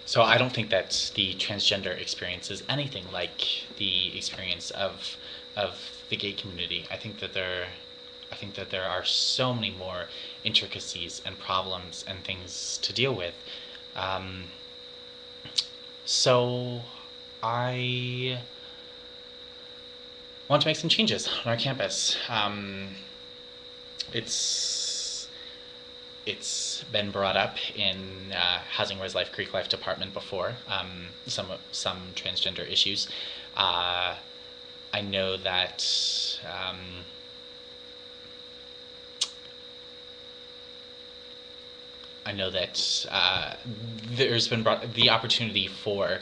So I don't think that the transgender experience is anything like the experience of the gay community. I think that there are so many more intricacies and problems and things to deal with. Um, so I want to make some changes on our campus. It's it's been brought up in Housing, Res Life, Creek Life department before. Some transgender issues. Uh, I know that um, I know that there's been the opportunity for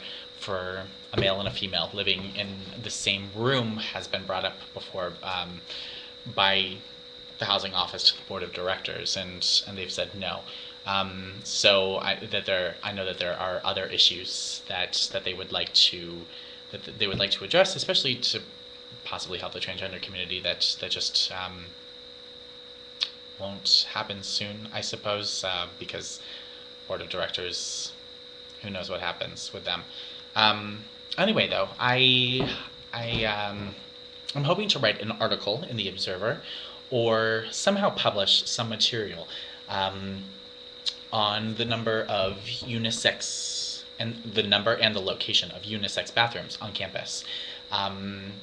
a male and a female living in the same room has been brought up before by the housing office to the board of directors, and they've said no. I know that there are other issues that they would like to address, especially to possibly help the transgender community that just won't happen soon, I suppose, because board of directors, who knows what happens with them. Anyway, though, I'm hoping to write an article in the Observer, or somehow publish some material um, on the number of unisex and the number and the location of unisex bathrooms on campus. Um,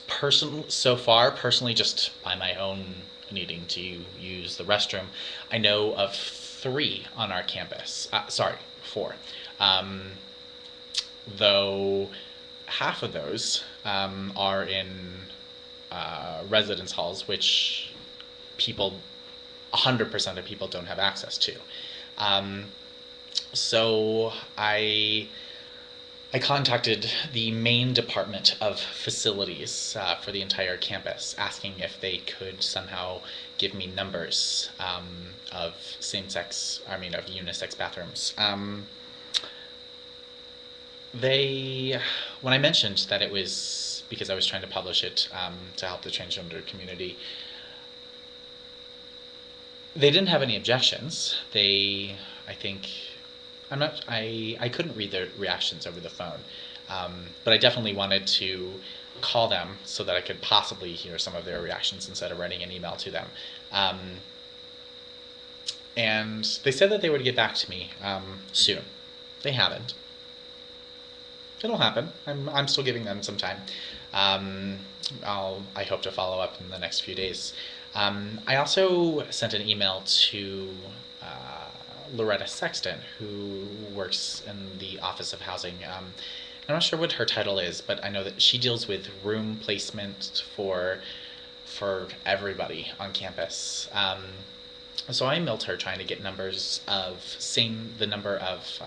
personally, just by my own needing to use the restroom, I know of three on our campus. Sorry, four. Um, though half of those are in residence halls, which 100% of people don't have access to. Um, so I contacted the main department of facilities for the entire campus, asking if they could somehow give me numbers of of unisex bathrooms. When I mentioned that it was because I was trying to publish it to help the transgender community, they didn't have any objections. I think, I couldn't read their reactions over the phone, but I definitely wanted to call them so that I could possibly hear some of their reactions instead of writing an email to them. Um, and they said that they would get back to me soon. They haven't. It'll happen. I'm still giving them some time. I hope to follow up in the next few days. I also sent an email to Loretta Sexton, who works in the Office of Housing. I'm not sure what her title is, but I know that she deals with room placement for everybody on campus. So I emailed her trying to get numbers of the number of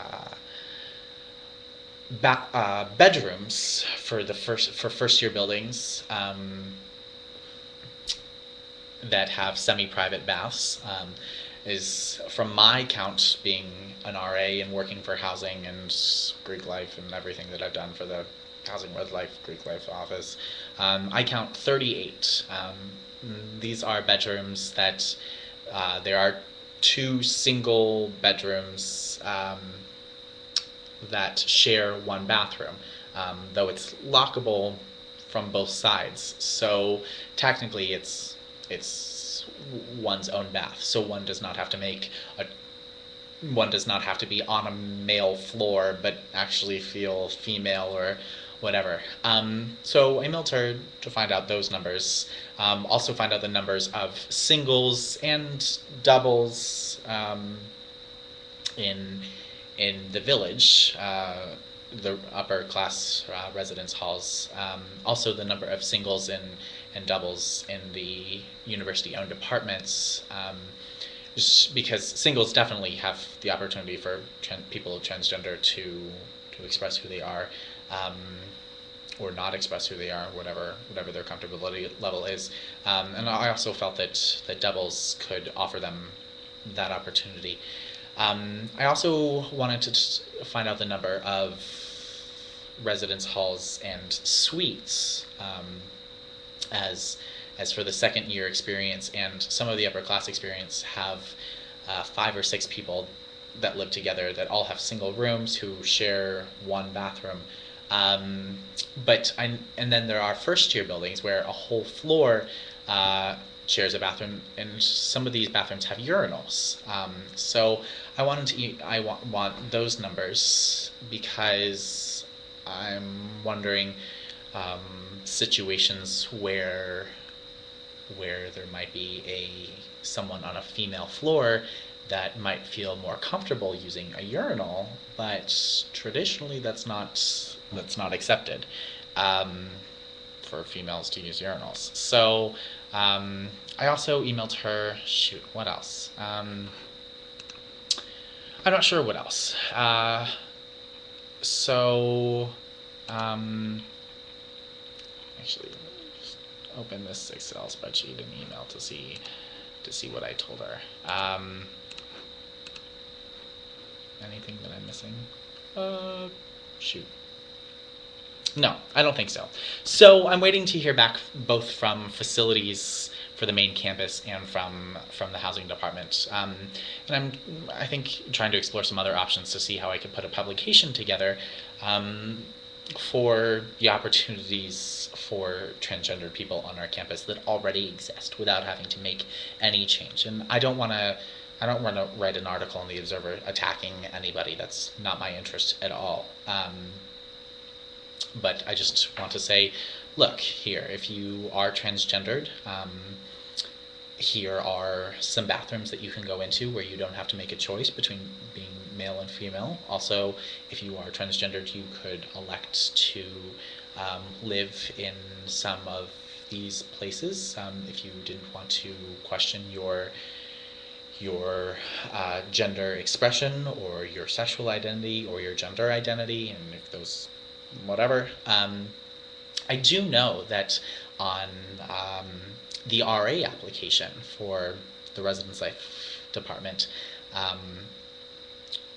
bedrooms for first year buildings that have semi-private baths. Is from my count, being an RA and working for housing and Greek life and everything that I've done for the Housing, Red Life, Greek Life office, I count 38. These are bedrooms that there are two single bedrooms that share one bathroom, though it's lockable from both sides. So technically, it's one's own bath. So one does not have to be on a male floor, but actually feel female or whatever. So I emailed her to find out those numbers. Also find out the numbers of singles and doubles in the village, the upper class residence halls. Also the number of singles and doubles in the university-owned apartments. Just because singles definitely have the opportunity for people of transgender to express who they are, or not express who they are, whatever their comfortability level is. And I also felt that doubles could offer them that opportunity. I also wanted to find out the number of residence halls and suites, as for the second year experience, and some of the upper class experience have 5 or 6 people that live together that all have single rooms who share one bathroom. Um, and then there are first tier buildings where a whole floor uh, shares a bathroom, and some of these bathrooms have urinals. So I want those numbers because I'm wondering situations where there might be someone on a female floor that might feel more comfortable using a urinal, but traditionally that's not accepted for females to use urinals. So I also emailed her. Shoot, what else? I'm not sure what else. So um, actually, let me just open this Excel spreadsheet and email to see what I told her. Anything that I'm missing? Shoot. No, I don't think so. So I'm waiting to hear back both from facilities for the main campus and from the housing department. And I think trying to explore some other options to see how I could put a publication together for the opportunities for transgender people on our campus that already exist without having to make any change. And I don't want to write an article in the Observer attacking anybody. That's not my interest at all. But I just want to say, look, here, if you are transgendered, here are some bathrooms that you can go into where you don't have to make a choice between being male and female. Also, if you are transgendered, you could elect to live in some of these places if you didn't want to question your gender expression or your sexual identity or your gender identity, and if those whatever. I do know that on the RA application for the Residence Life Department,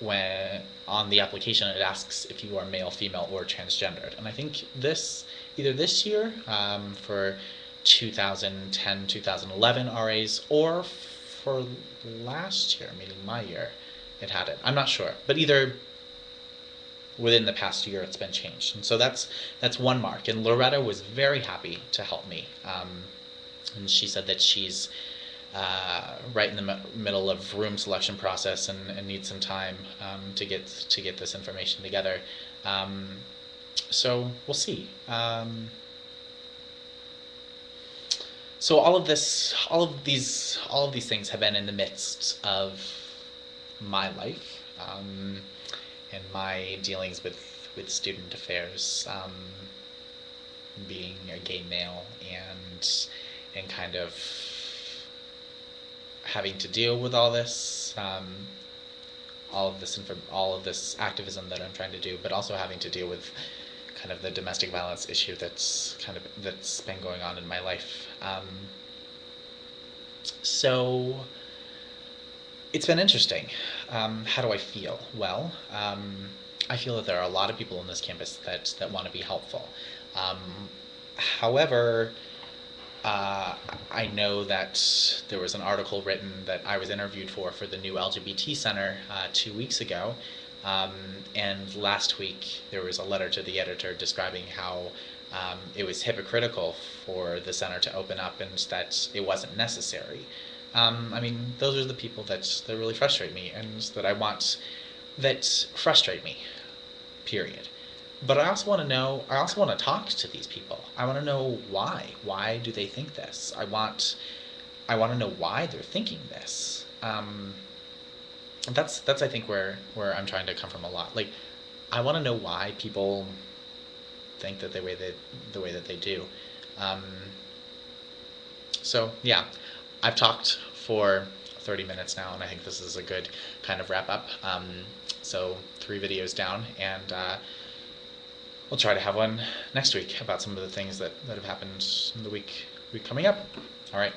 when on the application it asks if you are male, female, or transgendered. And I think either this year for 2010, 2011 RAs, or for last year, meaning my year, it had it. I'm not sure, but either within the past year it's been changed. And so that's one mark. And Loretta was very happy to help me. And she said that she's right in the middle of room selection process and needs some time to get this information together. So we'll see. So all of these things have been in the midst of my life and my dealings with student affairs, being a gay male and kind of having to deal with all this, all of this activism that I'm trying to do, but also having to deal with kind of the domestic violence issue that's been going on in my life. So it's been interesting. How do I feel? Well, I feel that there are a lot of people on this campus that want to be helpful. However, I know that there was an article written that I was interviewed for the new LGBT Center 2 weeks ago, and last week there was a letter to the editor describing how it was hypocritical for the center to open up and that it wasn't necessary. I mean, those are the people that really frustrate me and that frustrate me, period. But I also want to talk to these people. I want to know why. Why do they think this? I want to know why they're thinking this. That's I think where I'm trying to come from a lot. Like, I want to know why people think that the way that they do. So yeah, I've talked for 30 minutes now, and I think this is a good kind of wrap up. So 3 videos down, and we'll try to have one next week about some of the things that have happened in the week coming up. All right.